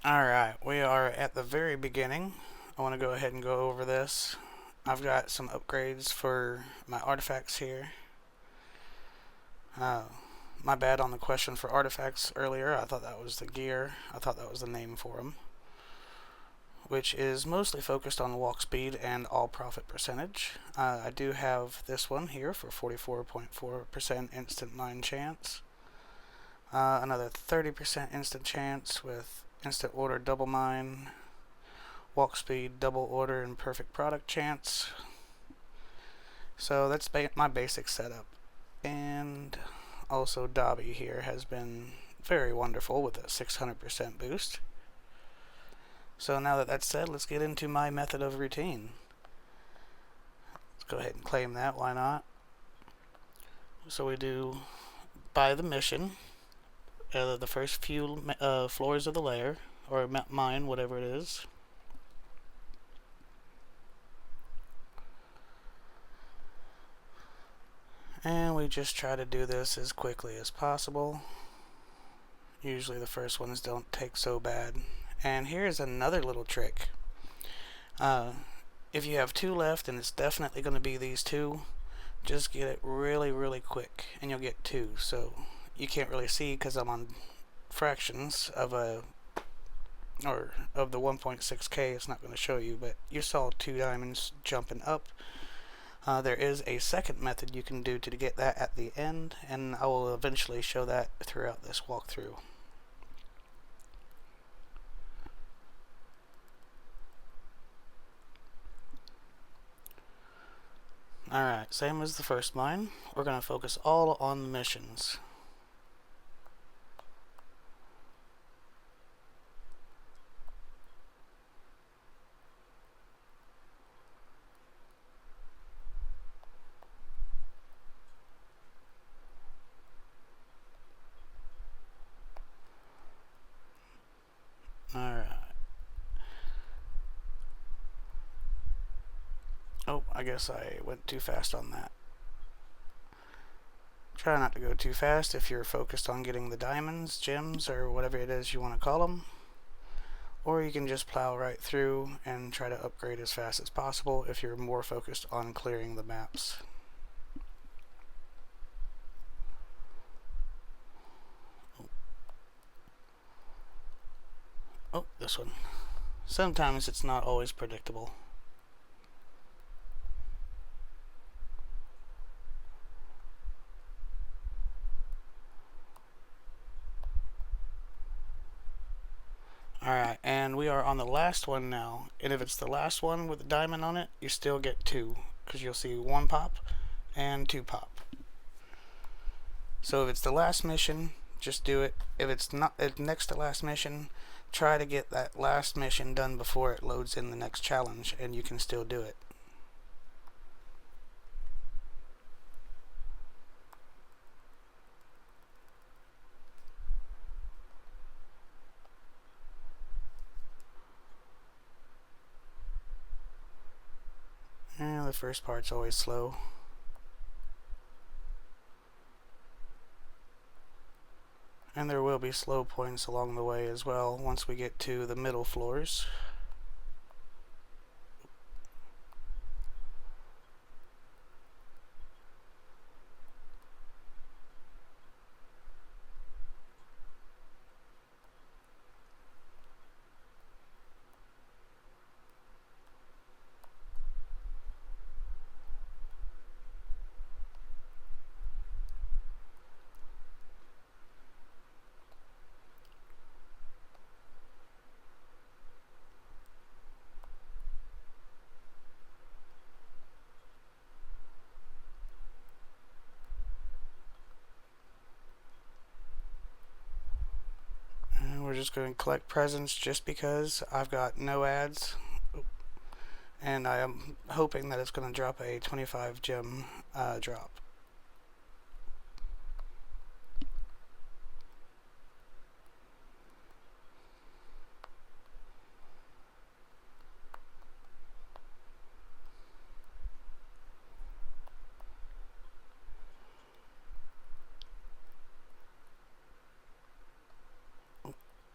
Alright, we are at the very beginning. I want to go ahead and go over this. I've got some upgrades for my artifacts here. Uh, my bad on the question for artifacts earlier. I thought that was the gear. I thought that was the name for them. Which is mostly focused on walk speed and all profit percentage. I do have this one here for 44.4% instant mine chance. Another 30% instant chance with instant order double mine, walk speed, double order, and perfect product chance. So that's my basic setup. And also Dobby here has been very wonderful with a 600% boost. So now that that's said, let's get into my method of routine. Let's go ahead and claim that, why not? So we do by the mission, the first few floors of the layer, or mine, whatever it is. And we just try to do this as quickly as possible. Usually the first ones don't take so bad. And here's another little trick. If you have two left, and it's definitely going to be these two, just get it really quick and you'll get two. So you can't really see because I'm on fractions of the 1.6k. It's not going to show you, but you saw two diamonds jumping up. There is a second method you can do to get that at the end, and I will eventually show that throughout this walkthrough. Alright, same as the first mine. We're going to focus all on the missions. Alright. Oh, I guess I went too fast on that. Try not to go too fast if you're focused on getting the diamonds, gems, or whatever it is you want to call them. Or you can just plow right through and try to upgrade as fast as possible if you're more focused on clearing the maps. Oh, this one. Sometimes it's not always predictable. Alright, and we are on the last one now. And if it's the last one with a diamond on it, you still get two, because you'll see one pop and two pop. So if it's the last mission, just do it. If it's not next to last mission, try to get that last mission done before it loads in the next challenge, and you can still do it. And the first part's always slow. And there will be slow points along the way as well once we get to the middle floors. We're just going to collect presents just because I've got no ads, and I am hoping that it's going to drop a 25 gem drop.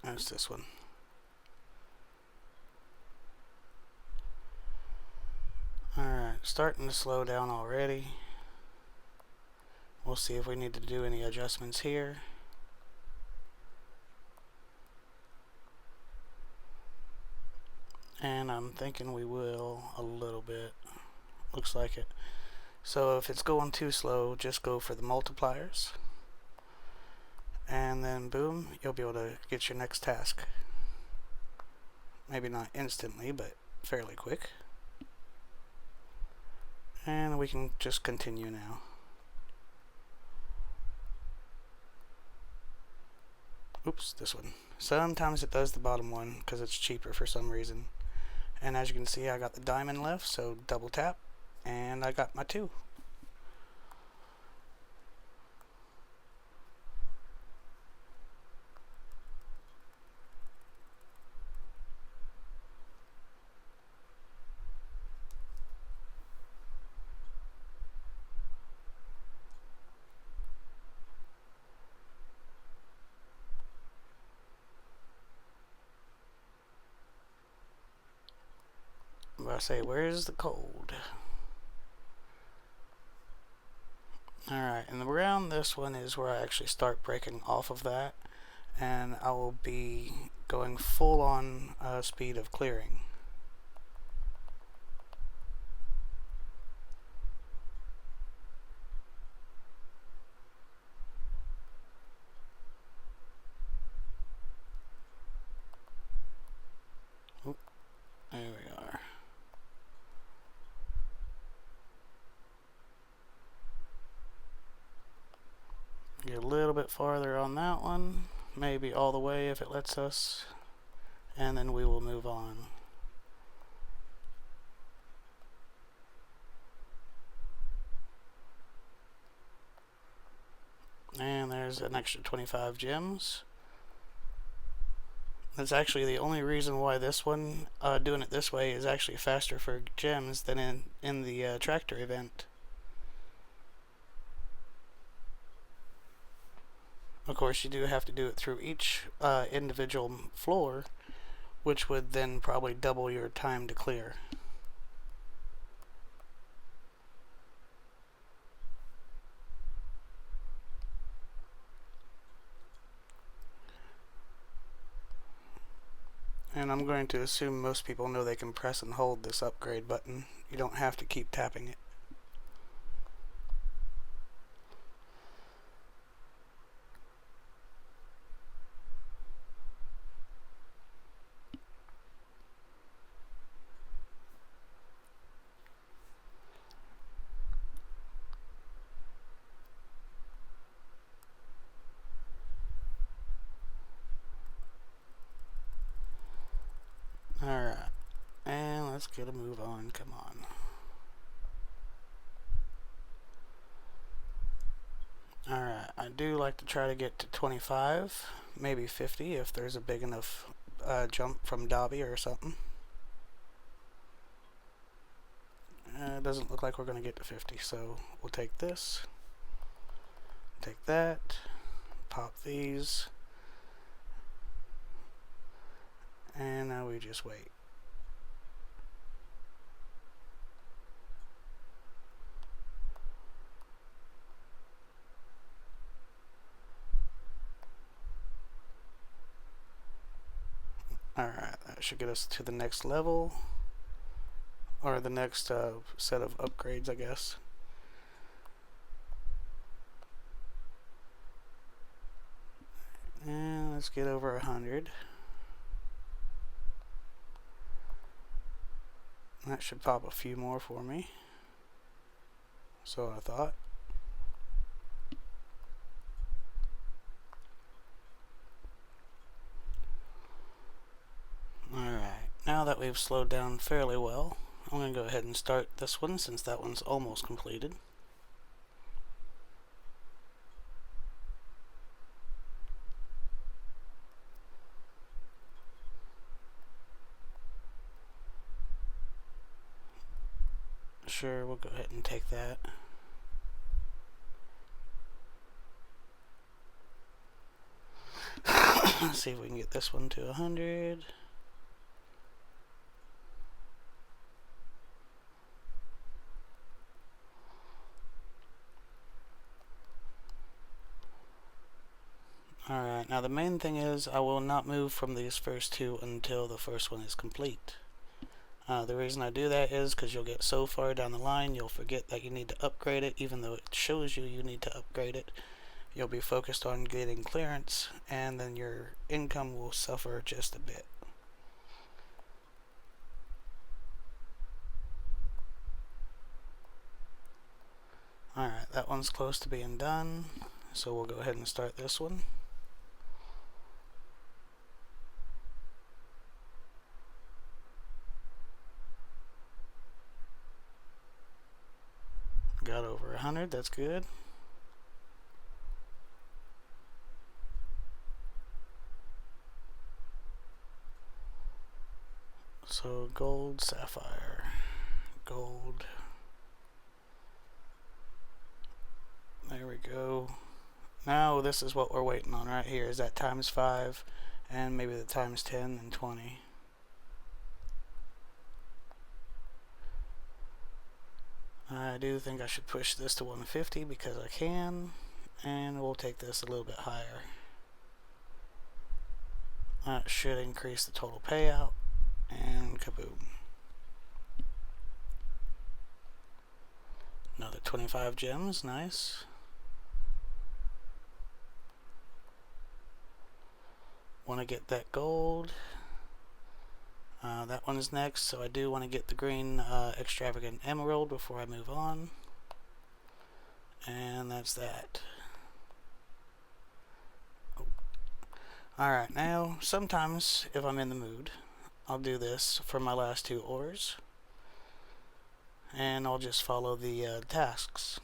That's this one. starting to slow down already. We'll see if we need to do any adjustments here. And I'm thinking we will a little bit. Looks like it. So if it's going too slow, just go for the multipliers. And then boom, you'll be able to get your next task. Maybe not instantly, but fairly quick. And we can just continue now. Oops, this one. Sometimes it does the bottom one because it's cheaper for some reason. And as you can see, I got the diamond left, so double tap, and I got my 2. I say, where's the cold? Alright, and around this one is where I actually start breaking off of that, and I will be going full on speed of clearing. Oop, there we are. Get a little bit farther on that one, maybe all the way if it lets us, and then we will move on. And there's an extra 25 gems. That's actually the only reason why this one, doing it this way, is actually faster for gems than in the tractor event. Of course, you do have to do it through each individual floor, which would then probably double your time to clear. And I'm going to assume most people know they can press and hold this upgrade button. You don't have to keep tapping it. Alright, and let's get a move on, come on. Alright, I do like to try to get to 25, maybe 50 if there's a big enough jump from Dobby or something. It doesn't look like we're going to get to 50, so we'll take this, take that, pop these, and now we just wait. Alright, that should get us to the next level, or the next set of upgrades, I guess. And let's get over 100. That should pop a few more for me. So I thought. Alright, now that we've slowed down fairly well, I'm going to go ahead and start this one since that one's almost completed. Sure, we'll go ahead and take that. Let's see if we can get this one to 100. Alright, now the main thing is I will not move from these first two until the first one is complete. The reason I do that is because you'll get so far down the line you'll forget that you need to upgrade it, even though it shows you need to upgrade it. You'll be focused on getting clearance, and then your income will suffer just a bit. Alright, that one's close to being done, so we'll go ahead and start this one. Got over 100, that's good. So gold, sapphire, gold. There we go. Now this is what we're waiting on right here, is that times 5 and maybe the times 10 and 20. I do think I should push this to 150 because I can, and we'll take this a little bit higher. That should increase the total payout, and kaboom. Another 25 gems, nice. Want to get that gold. That one is next, so I do want to get the green extravagant emerald before I move on. And that's that. Oh. Alright, now sometimes if I'm in the mood, I'll do this for my last 2 ores. And I'll just follow the tasks.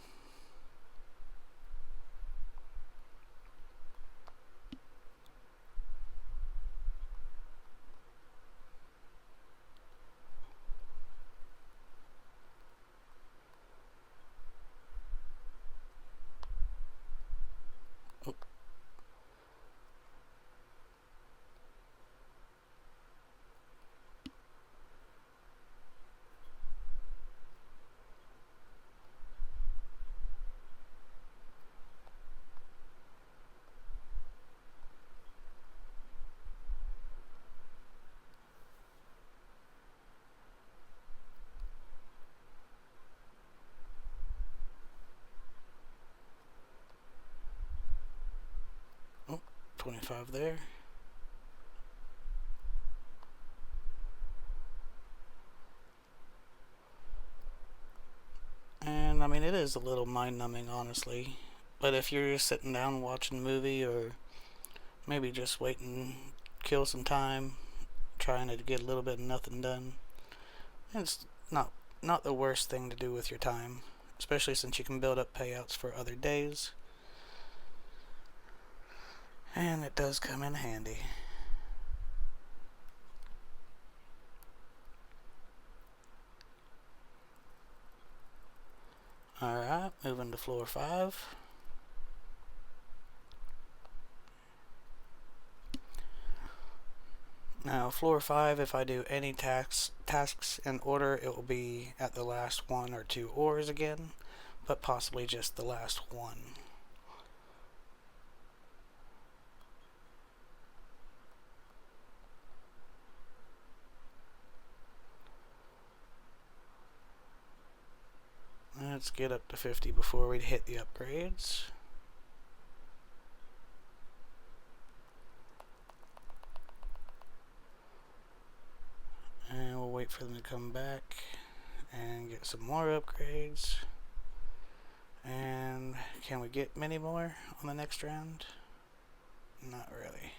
Oh, 25 there. And I mean, it is a little mind-numbing, honestly. But if you're just sitting down watching a movie, or maybe just waiting, kill some time, trying to get a little bit of nothing done, it's not the worst thing to do with your time, especially since you can build up payouts for other days. And it does come in handy. Alright, moving to floor 5. Now, floor 5, if I do any tasks in order, it will be at the last 1 or 2 ores again, but possibly just the last 1. Let's get up to 50 before we hit the upgrades. And we'll wait for them to come back and get some more upgrades. And can we get many more on the next round? Not really.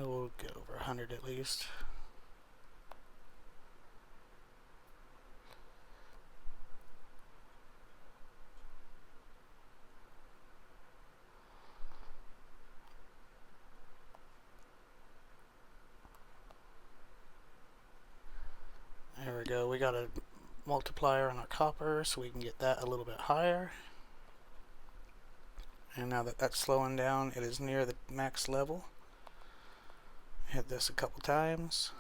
We'll get over 100 at least. There we go. We got a multiplier on our copper so we can get that a little bit higher. And now that that's slowing down, it is near the max level. Hit this a couple times.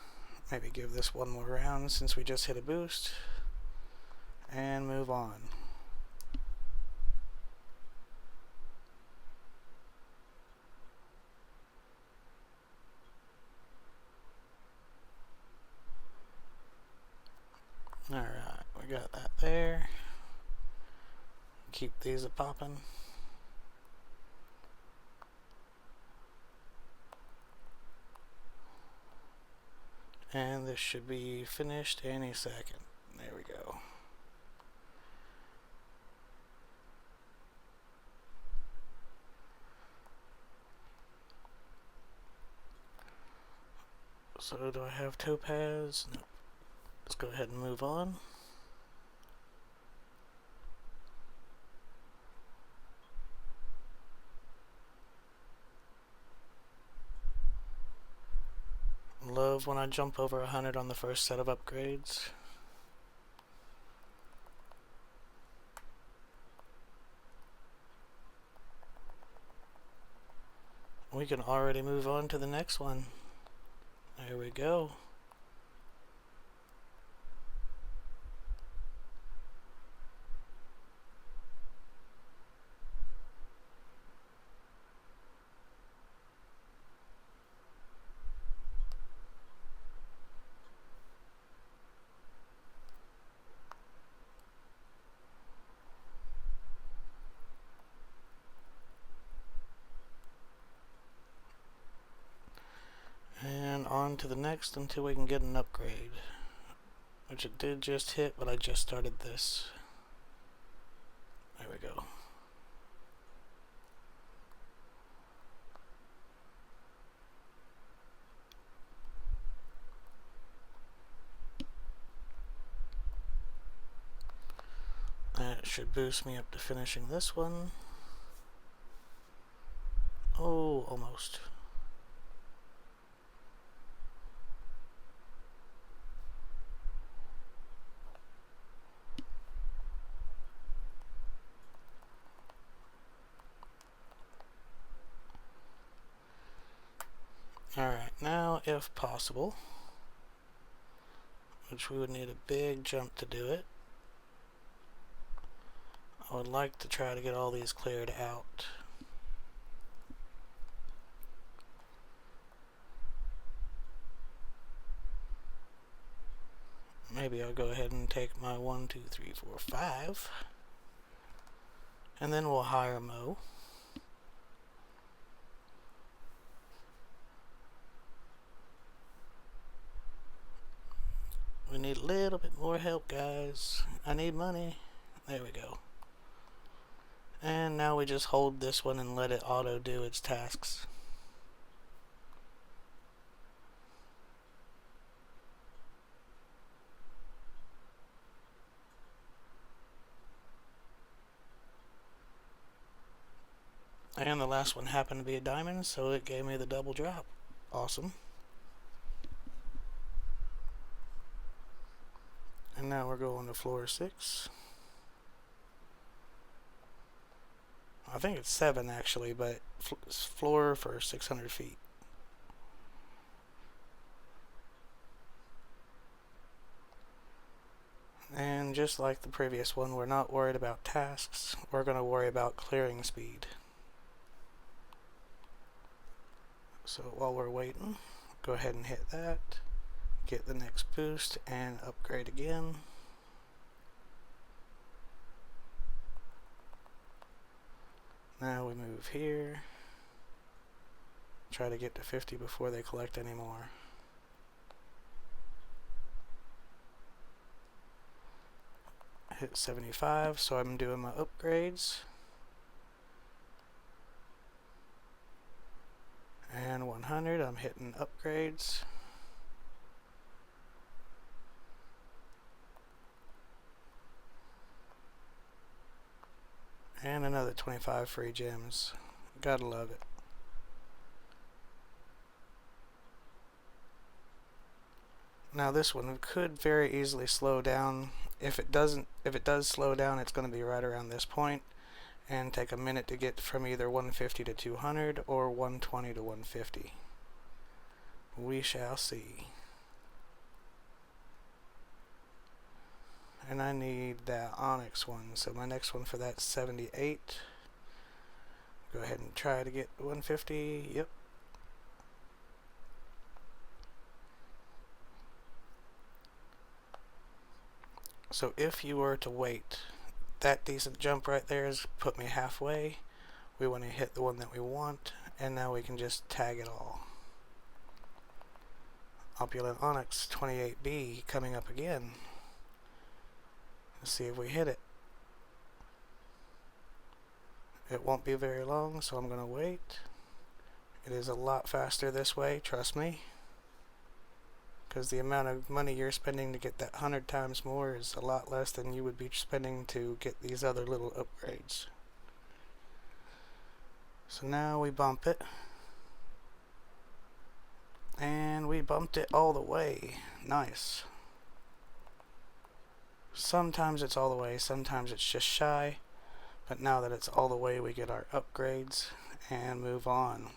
Maybe give this one more round since we just hit a boost. And move on. Alright, we got that there. Keep these a popping. And this should be finished any second. There we go. So do I have topaz? No. Let's go ahead and move on. Love when I jump over 100 on the first set of upgrades. We can already move on to the next one. There we go. And on to the next until we can get an upgrade. Which it did just hit, but I just started this. There we go. That should boost me up to finishing this one. Oh, almost. Alright, now if possible, which we would need a big jump to do it, I would like to try to get all these cleared out. Maybe I'll go ahead and take my 1, 2, 3, 4, 5, and then we'll hire Mo. We need a little bit more help, guys. I need money. There we go. And now we just hold this one and let it auto do its tasks. And the last one happened to be a diamond, so it gave me the double drop. Awesome. And now we're going to floor 6. I think it's 7 actually, but floor for 600 feet. And just like the previous one, we're not worried about tasks. We're going to worry about clearing speed. So while we're waiting, go ahead and hit that. Get the next boost and upgrade again. Now we move here. Try to get to 50 before they collect any more. Hit 75, so I'm doing my upgrades. And 100, I'm hitting upgrades. And another 25 free gems. Gotta love it. Now this one could very easily slow down If it does slow down, it's going to be right around this point and take a minute to get from either 150 to 200 or 120 to 150. We shall see. And I need that Onyx one, so my next one for that's 78. Go ahead and try to get 150. Yep. So if you were to wait, that decent jump right there has put me halfway. We want to hit the one that we want, and now we can just tag it all. Opulent Onyx 28B coming up again. Let's see if we hit it. It won't be very long, so I'm going to wait. It is a lot faster this way, trust me. Because the amount of money you're spending to get that 100 times more is a lot less than you would be spending to get these other little upgrades. So now we bump it. And we bumped it all the way. Nice. Sometimes it's all the way, sometimes it's just shy. But now that it's all the way, we get our upgrades and move on.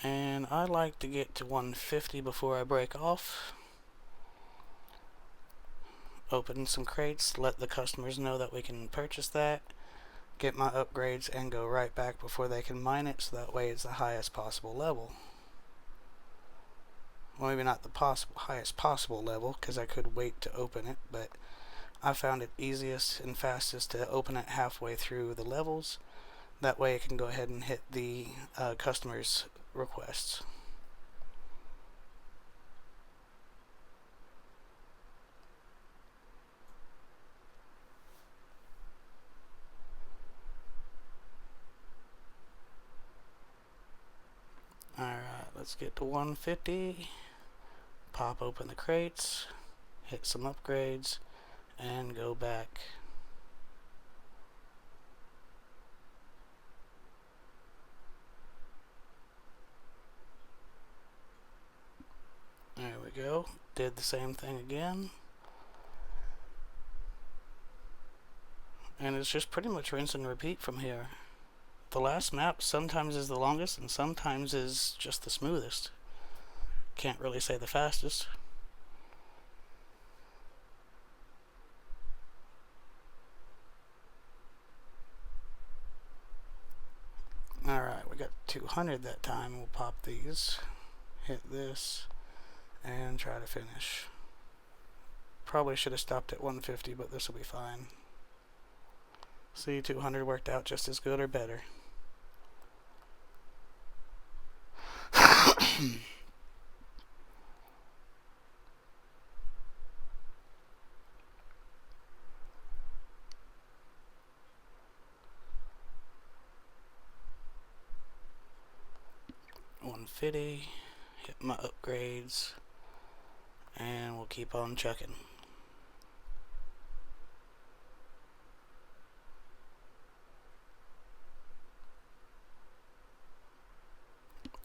And I like to get to 150 before I break off. Open some crates, let the customers know that we can purchase that, get my upgrades, and go right back before they can mine it, so that way it's the highest possible level. Well, maybe not the highest possible level, because I could wait to open it, but I found it easiest and fastest to open it halfway through the levels. That way I can go ahead and hit the customers' requests. Alright, let's get to 150. Pop open the crates, hit some upgrades, and go back. There we go. Did the same thing again. And it's just pretty much rinse and repeat from here. The last map sometimes is the longest and sometimes is just the smoothest. Can't really say the fastest. Alright, we got 200 that time. We'll pop these, hit this, and try to finish. Probably should have stopped at 150, but this will be fine. See, 200 worked out just as good or better. $150, hit my upgrades, and we'll keep on chucking.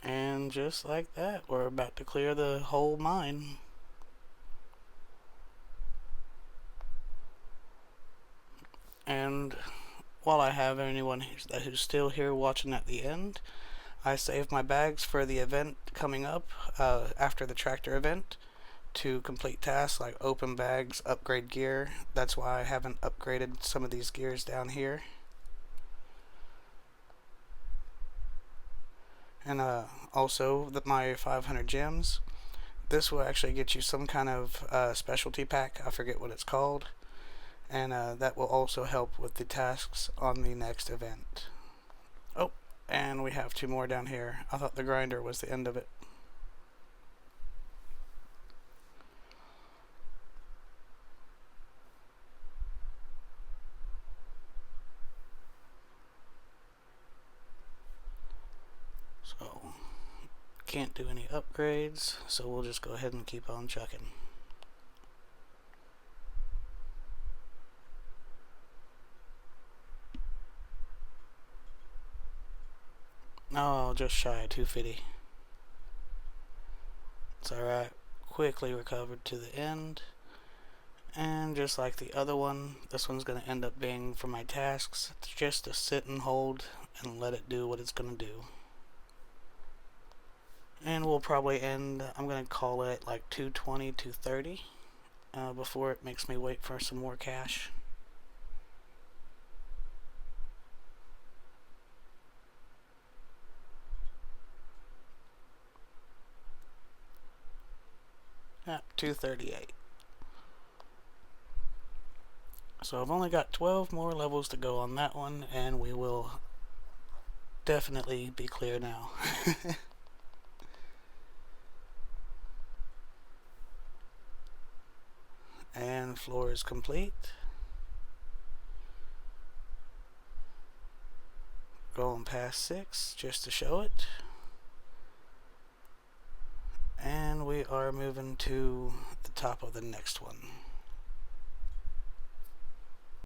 And just like that, we're about to clear the whole mine. And while I have anyone who's still here watching at the end, I saved my bags for the event coming up after the tractor event to complete tasks like open bags, upgrade gear. That's why I haven't upgraded some of these gears down here. And also my 500 gems. This will actually get you some kind of specialty pack. I forget what it's called. And that will also help with the tasks on the next event. Oh, and we have 2 more down here. I thought the grinder was the end of it. So, can't do any upgrades, so we'll just go ahead and keep on chucking. Oh, just shy of 250. It's alright. Quickly recovered to the end. And just like the other one, this one's going to end up being for my tasks. It's just to sit and hold and let it do what it's going to do. And we'll probably end, I'm going to call it like 220, 230 before it makes me wait for some more cash. Yeah, 238. So I've only got 12 more levels to go on that one, and we will definitely be clear now. And floor is complete. Going past 6 just to show it. And we are moving to the top of the next one.